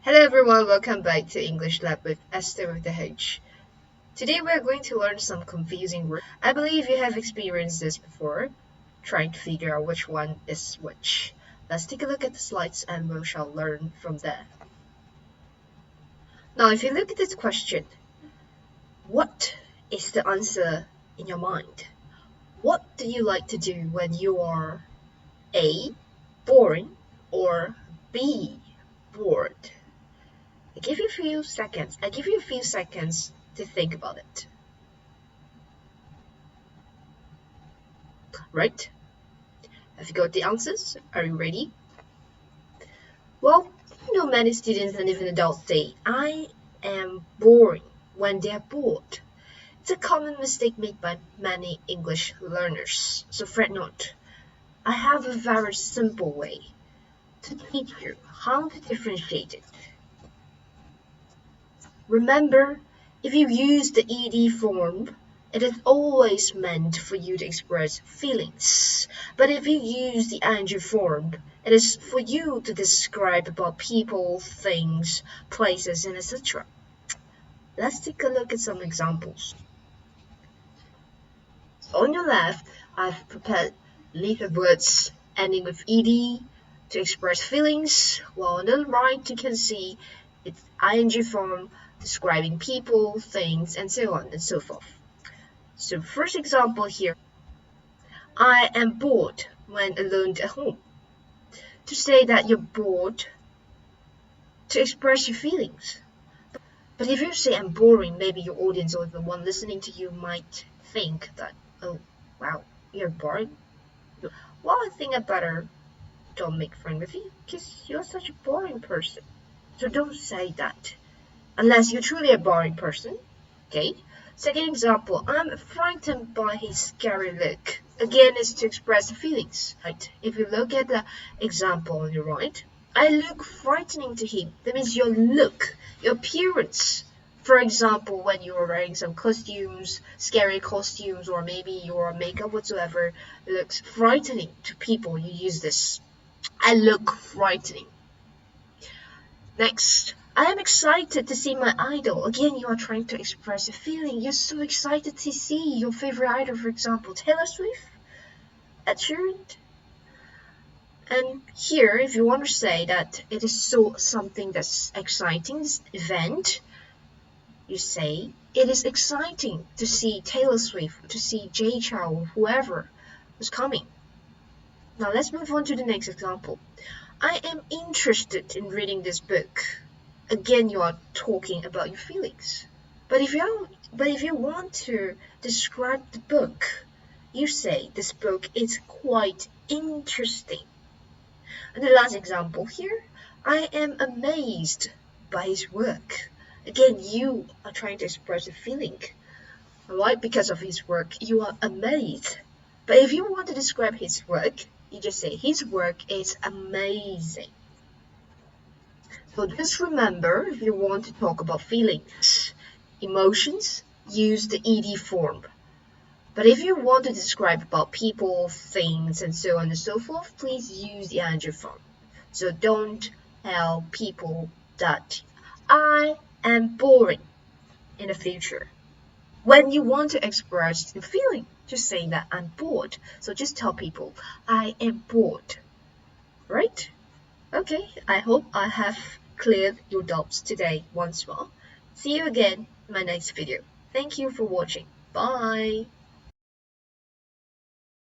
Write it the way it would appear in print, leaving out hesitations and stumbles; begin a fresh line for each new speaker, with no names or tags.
Hello everyone, welcome back to English Lab with Esther with the H. Today we're going to learn some confusing words. I believe you have experienced this before, trying to figure out which one is which. Let's take a look at the slides and we shall learn from there. Now if you look at this question, what is the answer in your mind? What do you like to do when you are A, boring, or B, bored? I give you a few seconds to think about it. Right? Have you got the answers? Are you ready? Well, many students and even adults say, I am boring when they are bored. It's a common mistake made by many English learners. So fret not. I have a very simple way to teach you how to differentiate it. Remember, if you use the ed form, it is always meant for you to express feelings. But if you use the ing form, it is for you to describe about people, things, places, and etc. Let's take a look at some examples. On your left, I've prepared list of words ending with ed to express feelings, while on the right you can see it's ing form describing people, things, and so on and so forth. So first example here, I am bored when alone at home. To say that you're bored, to express your feelings. But if you say I'm boring, maybe your audience or the one listening to you might think that, oh, wow, you're boring. Well, I think I better don't make friends with you because you're such a boring person. So don't say that unless you're truly a boring person. Okay. Second example, I'm frightened by his scary look. Again, it's to express the feelings. Right? If you look at the example on your right, I look frightening to him. That means your look, your appearance. For example, when you are wearing some costumes, scary costumes, or maybe your makeup whatsoever looks frightening to people, you use this. I look frightening. Next, I am excited to see my idol. Again, you are trying to express a feeling. You're so excited to see your favorite idol, for example, Taylor Swift, Ed Sheeran. And here, if you want to say that it is something that's exciting, this event, you say it is exciting to see Taylor Swift, to see Jay Chou, whoever is coming. Now let's move on to the next example. I am interested in reading this book. Again, you are talking about your feelings. But if you want to describe the book, you say this book is quite interesting. And the last example here, I am amazed by his work. Again, you are trying to express a feeling. Alright, because of his work, you are amazed. But if you want to describe his work, you just say his work is amazing. So just remember, if you want to talk about feelings, emotions, use the ed form. But if you want to describe about people, things, and so on and so forth, please use the ing form. So don't tell people that I am boring in the future. When you want to express the feeling, just say that I'm bored. So just tell people I am bored, right? Okay, I hope I have cleared your doubts today once more. See you again in my next video. Thank you for watching. Bye.